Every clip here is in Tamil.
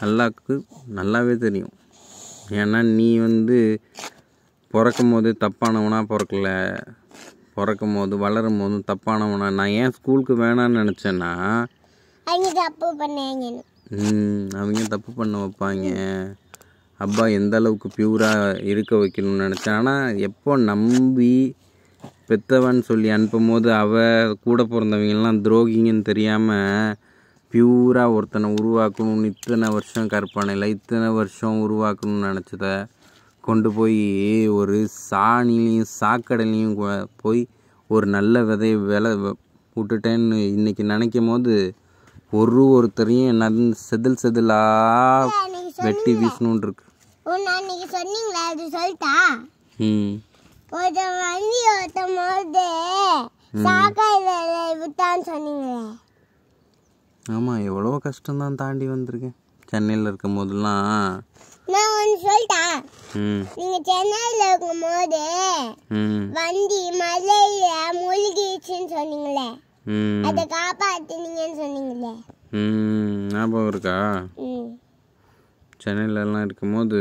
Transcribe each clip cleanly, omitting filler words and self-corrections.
அல்லாஹ்க்கு நல்லாவே தெரியும். ஏன்னா நீ வந்து பிறக்கும் போது தப்பானவனாக பிறக்கல, பிறக்கும் போது வளரும் போதும் தப்பானவனா. நான் ஏன் ஸ்கூலுக்கு வேணான்னு நினச்சேன்னா அவங்க தப்பு பண்ண வைப்பாங்க. அப்பா எந்த அளவுக்கு பியூராக இருக்க வைக்கணும்னு நினச்சேன். ஆனால் எப்போ நம்பி பெத்தவன் சொல்லி அனுப்பும் போது கூட பிறந்தவங்கெல்லாம் துரோகிங்கன்னு தெரியாமல் பியூராக ஒருத்தனை உருவாக்கணும்னு இத்தனை வருஷம் கற்பனையில் இத்தனை வருஷம் உருவாக்கணும்னு நினச்சத கொண்டு போய் ஒரு சாக்கடையிலையும் போய் ஒரு நல்ல விதையை விட்டுட்டேன்னு இன்றைக்கி நினைக்கும் போது ஒருத்தரையும் என்னது செதிலாக வெட்டி வீசணுன்னு இருக்கு. சொன்னீங்களா அது சொல்லிட்டா விட்டான்னு சொன்னீங்களே. ஆமாம், எவ்வளோ கஷ்டம்தான் தாண்டி வந்திருக்கேன். சென்னையில் இருக்கும் போதெல்லாம் நான் ஒன்று சொல்லிட்டேன். நீங்க சென்னையில் இருக்கும் போது வண்டி மலையில மூழ்கிடுச்சுன்னு சொன்னீங்களே, அதை காப்பாத்தினீங்கன்னு சொன்னீங்களே, ஞாபகம் இருக்கா? சென்னையிலலாம் இருக்கும்போது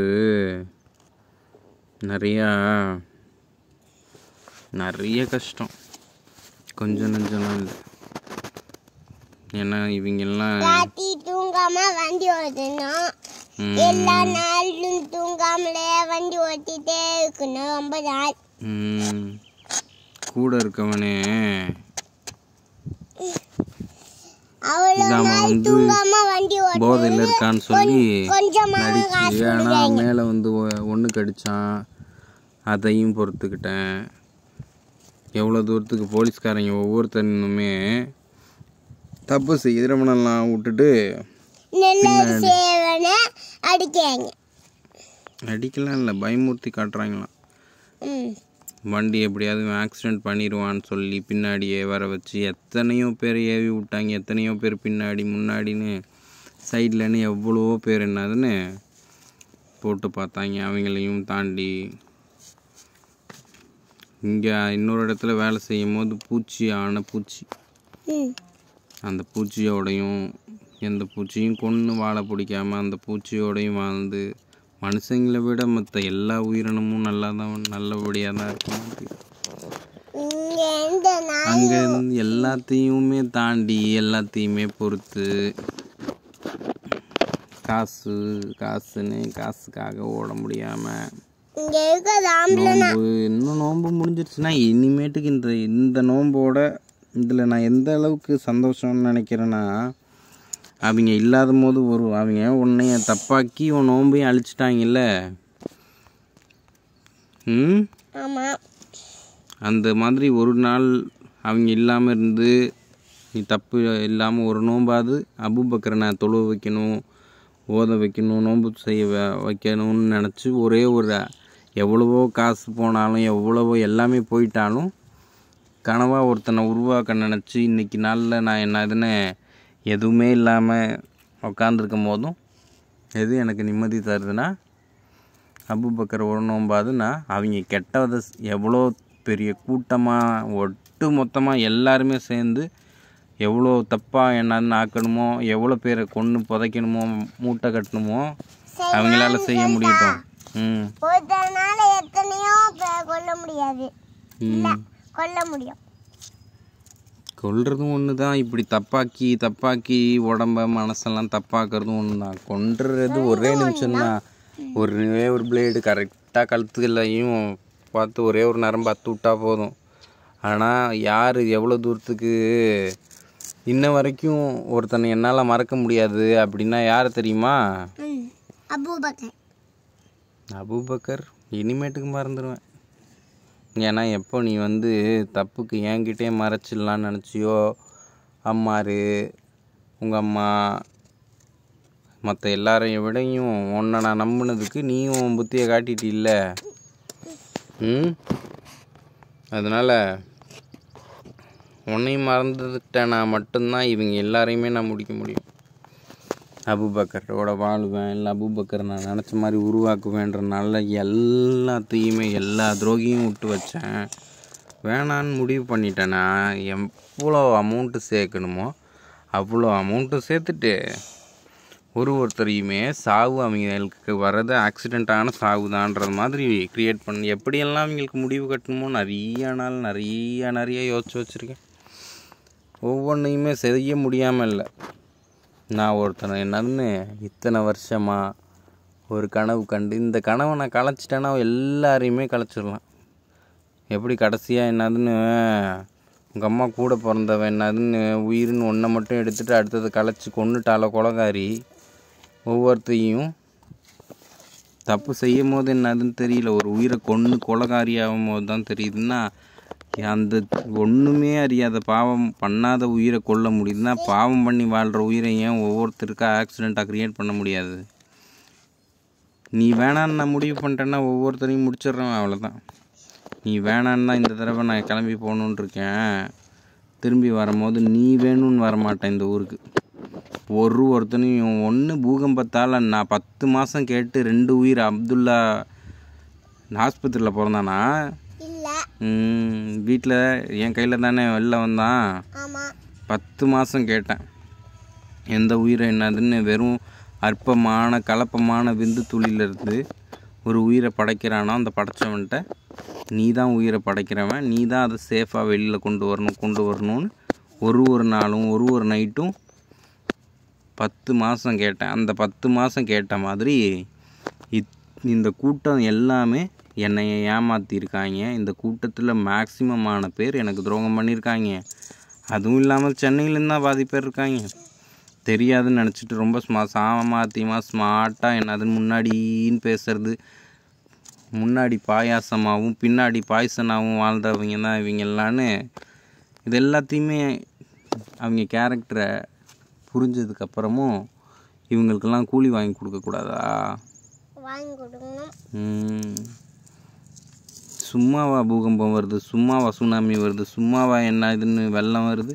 நிறைய கஷ்டம், கொஞ்சம் நெஞ்சம்லாம் இல்லை. ஏன்னா இவங்கெல்லாம் ராத்தி தூங்காம வண்டி ஓட்டணும், எல்லா நாளும் தூங்காமலே வண்டி ஓட்டிகிட்டே இருக்கணும் ரொம்ப நாள். கூட இருக்கவனே போதையில் இருக்கான்னு சொல்லி நடிச்சு, ஆனால் மேலே வந்து ஒன்று கடிச்சான், அதையும் பொறுத்துக்கிட்டேன். எவ்வளோ தூரத்துக்கு போலீஸ்காரங்க ஒவ்வொருத்தனுமே தப்பு செய்யறவனெல்லாம் விட்டுட்டு அடிக்கலாம் இல்லை, பயமூர்த்தி காட்டுறாங்களாம். வண்டி எப்படியாவது ஆக்சிடெண்ட் பண்ணிடுவான்னு சொல்லி பின்னாடியே வர வச்சு எத்தனையோ பேர் ஏவி விட்டாங்க. எத்தனையோ பேர் பின்னாடி முன்னாடின்னு சைட்லன்னு எவ்வளோ பேர் என்னதுன்னு போட்டு பார்த்தாங்க. அவங்களையும் தாண்டி இங்கே இன்னொரு இடத்துல வேலை செய்யும் போது பூச்சி அந்த பூச்சியோடையும் எந்த பூச்சியும் கொன்று வாழை பிடிக்காமல் அந்த பூச்சியோடையும் வாழ்ந்து மனுஷங்களை விட மற்ற எல்லா உயிரினமும் நல்லபடியாக தான் இருக்க முடியும். அங்கே இருந்து எல்லாத்தையுமே தாண்டி எல்லாத்தையுமே பொறுத்து காசுக்காக ஓட முடியாமல் இன்னும் நோன்பு முடிஞ்சிருச்சுன்னா இனிமேட்டுக்கு இந்த நோம்போட இதில் நான் எந்த அளவுக்கு சந்தோஷம்னு நினைக்கிறேன்னா, அவங்க இல்லாத போது அவங்க உன்னைய தப்பாக்கி உன் நோம்பையும் அழிச்சிட்டாங்கல்ல. அந்த மாதிரி ஒரு நாள் அவங்க இல்லாமல் இருந்து நீ தப்பு இல்லாமல் ஒரு நோம்பாவது அபூபக்கரை நான் தொழுவ வைக்கணும், ஓத வைக்கணும், நோன்பு செய்ய வைக்கணும்னு நினச்சி எவ்வளவோ காசு போனாலும் எவ்வளவோ எல்லாமே போயிட்டாலும் கனவாக ஒருத்தனை உருவாக்க நினச்சி இன்றைக்கி நாளில் நான் என்னதுன்னு எதுவுமே இல்லாமல் உக்காந்துருக்கும் போதும் எது எனக்கு நிம்மதி தருதுன்னா அபூபக்கர் ஒரு நோம்பாதுன்னா அவங்க கெட்டதை எவ்வளோ பெரிய கூட்டமாக ஒட்டு மொத்தமாக எல்லாருமே சேர்ந்து எவ்வளோ தப்பாக என்னதுன்னு ஆக்கணுமோ, எவ்வளோ பேரை கொன்று புதைக்கணுமோ, மூட்டை கட்டணுமோ அவங்களால செய்ய முடியட்டும். கொல்றதும் ஒன்று தான். இப்படி தப்பாக்கி உடம்ப மனசெல்லாம் தப்பாக்குறதும் ஒன்று தான். கொன்றது ஒரே நிமிஷம்தான். ஒரு பிளேடு கரெக்டாக கழுத்துலையும் பார்த்து ஒரே ஒரு நரம்பு அத்து விட்டா போதும். ஆனால் யார் எவ்வளோ தூரத்துக்கு இன்ன வரைக்கும் ஒருத்தனை என்னால் மறக்க முடியாது அப்படின்னா யார் தெரியுமா? அபூபக்கர். இனிமேட்டுக்கு மறந்துடுவேன். ஏன்னா எப்போ நீ வந்து தப்புக்கு என்கிட்டே மறைச்சிடலான்னு நினச்சியோ, அம்மாரு உங்கள் அம்மா மற்ற எல்லாரையும் விடையும் உன்னை நான் நம்பினதுக்கு நீயும் புத்தியை காட்டிட்டில்ல. அதனால் உன்னையும் மறந்துட்டேன் நான் மட்டும்தான் இவங்க எல்லாரையுமே நான் முடிக்க முடியும். அபூபக்கரோட வாழ்வேன், இல்லை அபூபக்கரை நான் நினச்ச மாதிரி உருவாக்குவேன்றனால எல்லாத்தையுமே எல்லா துரோகியும் விட்டு வச்சேன். வேணான்னு முடிவு பண்ணிட்டேன்னா எவ்வளோ அமௌண்ட்டு சேர்க்கணுமோ அவ்வளோ அமௌண்ட்டு சேர்த்துட்டு ஒருத்தரையுமே சாவு அவங்களுக்கு வர்றது ஆக்சிடெண்ட்டான சாவு தான்றது மாதிரி க்ரியேட் பண்ணி எப்படியெல்லாம் அவங்களுக்கு முடிவு கட்டணுமோ நிறைய யோசிச்சு வச்சுருக்கேன். ஒவ்வொன்றையுமே செய்ய முடியாமல் இல்லை. நான் ஒருத்தனை என்னன்னு இத்தனை வருஷமாக ஒரு கனவு கண்டு இந்த கனவை நான் கலைச்சிட்டேன்னா எல்லாரையுமே கலைச்சிடலாம். எப்படி கடைசியாக என்னதுன்னு உங்கள் அம்மா கூட பிறந்தவன் என்னதுன்னு உயிர்னு ஒன்றை மட்டும் எடுத்துகிட்டு அடுத்ததை கலைச்சி கொண்டுட்டால கொலைகாரி. ஒவ்வொருத்தையும் தப்பு செய்யும் போது என்னதுன்னு தெரியல, ஒரு உயிரை கொலைகாரி ஆகும் போது தான் தெரியுதுன்னா அந்த ஒன்றுமே அறியாத பாவம் பண்ணாத உயிரை கொல்ல முடியுதுன்னா பாவம் பண்ணி வாழ்கிற உயிரை ஏன் ஒவ்வொருத்தருக்கா ஆக்சிடெண்ட்டாக க்ரியேட் பண்ண முடியாது? நீ வேணான்னு நான் முடிவு பண்ணிட்டேன்னா ஒவ்வொருத்தரையும் முடிச்சிடுறேன், அவ்வளோதான். நீ வேணான்னா இந்த தடவை நான் கிளம்பி போகணுன்னு இருக்கேன், திரும்பி வரும்போது நீ வேணும்னு வரமாட்டேன் இந்த ஊருக்கு. ஒருத்தனையும் ஒன்று பூகம்பத்தால் நான் 10 மாதம் கேட்டு 2 உயிர் அப்துல்லா ஆஸ்பத்திரியில் பிறந்தானா? வீட்டில் என் கையில் தானே வெளில வந்தான். 10 மாதம் கேட்டேன் எந்த உயிரை என்னதுன்னு. வெறும் அற்பமான கலப்பமான விந்து துளியிலிருந்து ஒரு உயிரை படைக்கிறானோ அந்த படைச்சவன்ட்ட நீ தான் உயிரை படைக்கிறவன், நீ தான் அதை சேஃபாக வெளியில் கொண்டு வரணும்னு ஒரு நாளும் ஒரு நைட்டும் 10 மாதம் கேட்டேன். அந்த 10 மாதம் கேட்ட மாதிரி இந்த கூட்டம் எல்லாமே என்னை ஏமாற்றிருக்காங்க. இந்த கூட்டத்தில் மேக்சிமமான பேர் எனக்கு துரோகம் பண்ணியிருக்காங்க. அதுவும் இல்லாமல் சென்னையிலேருந்து தான் பாதி பேர் இருக்காங்க. தெரியாதுன்னு நினச்சிட்டு ரொம்ப ஸ்மார்ட்டாக என்னதுன்னு முன்னாடின்னு பேசுறது, முன்னாடி பாயாசமாகவும் பின்னாடி பாய்சனாகவும் வாழ்ந்தவங்க தான் இவங்கெல்லான்னு. இது எல்லாத்தையுமே அவங்க கேரக்டரை புரிஞ்சதுக்கப்புறமும் இவங்களுக்கெல்லாம் கூலி வாங்கி கொடுக்கக்கூடாதா? வாங்கி கொடுக்கணும். சும்மாவா பூகம்பம் வருது, சும்மாவா சுனாமி வருது, சும்மாவா என்ன இதுன்னு வெள்ளம் வருது?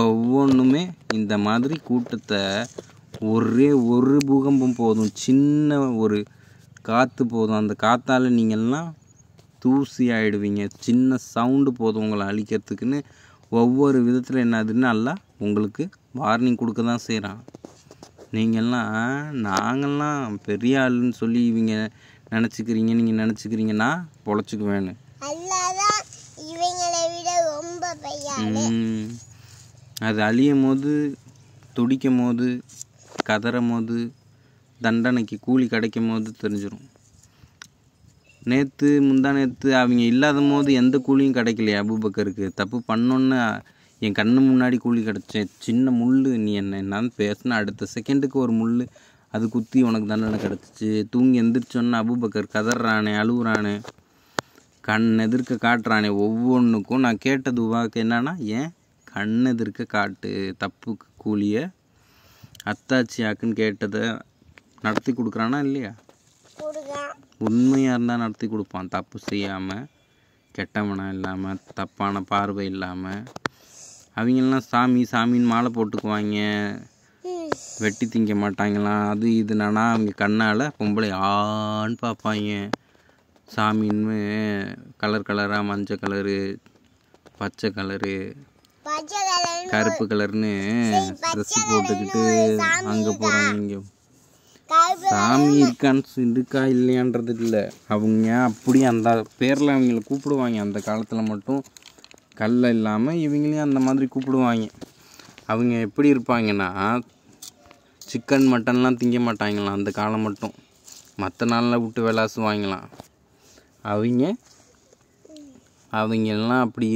ஒவ்வொன்றுமே இந்த மாதிரி கூட்டத்தை ஒரு பூகம்பம் போதும், சின்ன ஒரு காற்று போதும், அந்த காற்றால் நீங்கள்லாம் தூசி ஆகிடுவீங்க. சின்ன சவுண்டு போதும் உங்களை அழிக்கிறதுக்குன்னு ஒவ்வொரு விதத்தில் என்னதுன்னு எல்லாம் உங்களுக்கு வார்னிங் கொடுக்க தான் செய்கிறான். நாங்கள்லாம் பெரிய ஆளுன்னு சொல்லி இவங்க நீங்கள் நினச்சிக்கிறீங்கன்னா பொழைச்சிக்குவேன்னு. அது அழியும் போது துடிக்கும் போது கதறும் போது தண்டனைக்கு கூலி கிடைக்கும் போது தெரிஞ்சிடும். முந்தா நேற்று அவங்க இல்லாத போது எந்த கூலியும் கிடைக்கலையா அபூபக்கருக்கு? தப்பு பண்ணோன்னு என் கண்ணு முன்னாடி கூலி கிடச்சேன். சின்ன முள், நீ என்னன்னு பேசினா அடுத்த செகண்டுக்கு ஒரு முள் அது குத்தி உனக்கு தண்டனை கிடச்சிச்சு. தூங்கி எந்திரிச்சோன்னு அபூபக்கர் கதறானே, அழுகுறானே, கண் எதிர்க்க காட்டுறானே. ஒவ்வொன்றுக்கும் நான் கேட்டது வாக்கு என்னன்னா, ஏன் கண் எதிர்க்க காட்டு, தப்புக்கு கூலியை அத்தாச்சியாக்குன்னு கேட்டதை நடத்தி கொடுக்குறானா இல்லையா? உண்மையாக இருந்தால் நடத்தி கொடுப்பான். தப்பு செய்யாமல், கெட்டவனாக இல்லாமல், தப்பான பார்வை இல்லாமல். அவங்கெல்லாம் சாமின்னு மாலை போட்டுக்குவாங்க, வெட்டி திங்க மாட்டாங்களாம். அது இதுனா அவங்க கண்ணால் பொம்பளை ஆன்னு பார்ப்பாங்க. சாமின்னு கலராக மஞ்சள் கலரு, பச்சை கலரு, கருப்பு கலர்னு ட்ரெஸ்ஸு போட்டுக்கிட்டு அங்கே போகிறாங்க. இங்கே சாமி இருக்கா இல்லையான்றது இல்லை, அவங்க அப்படி அந்த பேரில் அவங்கள கூப்பிடுவாங்க. அந்த காலத்தில் மட்டும் கல்ல இல்லாமல் இவங்களையும் அந்த மாதிரி கூப்பிடுவாங்க. அவங்க எப்படி இருப்பாங்கன்னா, சிக்கன் மட்டன்லாம் திங்க மாட்டாங்களாம் அந்த காலம் மட்டும். மற்ற நாளில் விட்டு விளாசுவாங்களாம். அவங்கெல்லாம் அப்படி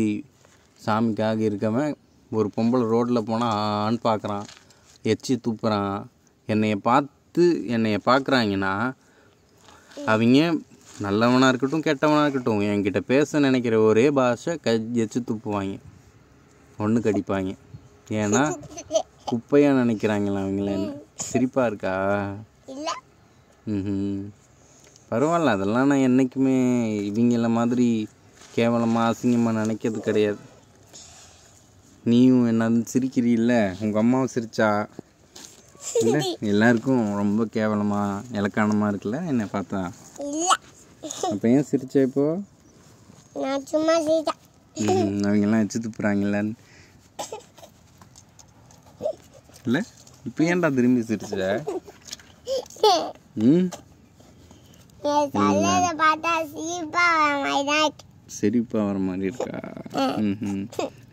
சாமிக்காக இருக்கவன் ஒரு பொம்பளை ரோட்டில் போனால் ஆன்னு பார்க்குறான், எச்சி துப்புறான். என்னைய பார்க்குறாங்கன்னா அவங்க நல்லவனாக இருக்கட்டும் கெட்டவனாக இருக்கட்டும் என்கிட்ட பேச நினைக்கிற ஒரே பாஷை எச்சி துப்புவாங்க, ஒன்று கடிப்பாங்க. ஏன்னா குப்பையாக நினைக்கிறாங்களா அவங்கள. சிரிப்பாக இருக்கா? பரவாயில்ல, அதெல்லாம் நான் என்றைக்குமே இவங்கள மாதிரி கேவலமாக அசிங்கமாக நினைக்கிறது கிடையாது. நீயும் என்னது சிரிக்கிறீல்ல, உங்கள் அம்மாவும் சிரிச்சா இல்லை? எல்லாருக்கும் ரொம்ப கேவலமாக இலக்கானமாக இருக்குல்ல என்னை பார்த்தா? அப்போ ஏன் சிரிச்சா இப்போ? அவங்கெல்லாம் வச்சு துப்புறாங்கல்ல இல்லை? இப்போ ஏன்டா திரும்பி சிரிச்ச? ம் சொல்றத பார்த்தா சிரிப்பா வர மாதிரி தான் இருக்கு. சிரிப்பா வர மாதிரி இருக்கா? ம்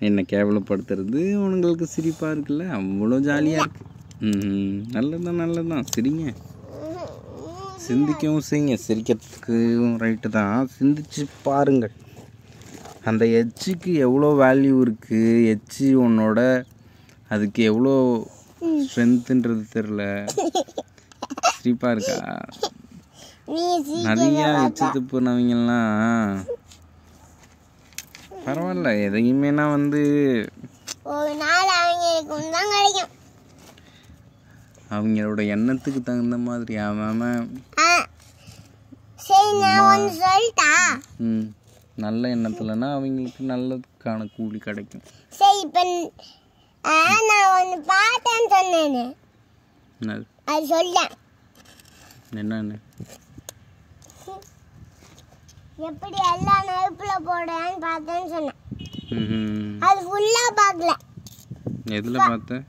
என்ன கேவலப்படுத்துறது உங்களுக்கு சிரிப்பா இருக்குல்ல, அவ்வளோ ஜாலியா இருக்கு. ம் நல்லதான் சிரிங்க, சிந்திக்கவும் செய்யுங்க. சிரிக்கிறதுக்கும் ரைட்டு தான், சிந்திச்சு பாருங்கள். அந்த எச்சுக்கு எவ்வளோ வேல்யூ இருக்குது, எச்சு உன்னோட அதுக்கு எவ்வளோ ஸ்ட்ரென்த்துன்றது தெரில. சிரிப்பா இருக்கா? நிறையா எச்சு துப்புனவங்கெல்லாம் பரவாயில்ல, எதையுமேனா வந்து ஒரு நாள் அவங்களுக்கு தான் கிடைக்கும். அவங்களோட எண்ணத்துக்கு தகுந்த மாதிரி அவன் சரி நான் ஒன்று சொல்லிட்டா. நல்ல எண்ணத்துலனா அவங்களுக்கு நல்லதுக்கான கூலி கிடைக்கும். சரி இப்போ நான் ஒன்று பார்த்தேன்னு சொன்னேன்னு அது சொல்லேன். என்னன்னு? எப்படி எல்லா நெருப்புல போடுறேன்னு பார்த்தேன்னு சொன்னேன். அது ஃபுல்லாக பார்க்கல. எதில் பார்த்த?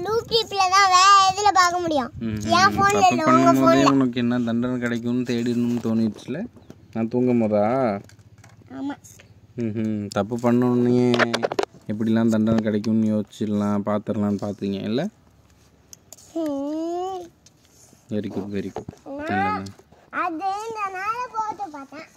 யூடியூப்ல தான், வேற எதில் பார்க்க முடியும்? என் ஃபோனில் இல்லை, உங்கள் ஃபோனில். உனக்கு என்ன தண்டனை கிடைக்கும்னு தேடிடணும்னு தோணிடுச்சுல நான் தூங்கும் போதா? ஆமாம். தப்பு பண்ணோடனே எப்படிலாம் தண்டனை கிடைக்கும்னு யோசிச்சிடலாம், பார்த்துடலான்னு பார்த்தீங்க இல்லை? Very good. அது இந்த நாளை போட்டு பார்த்தேன்.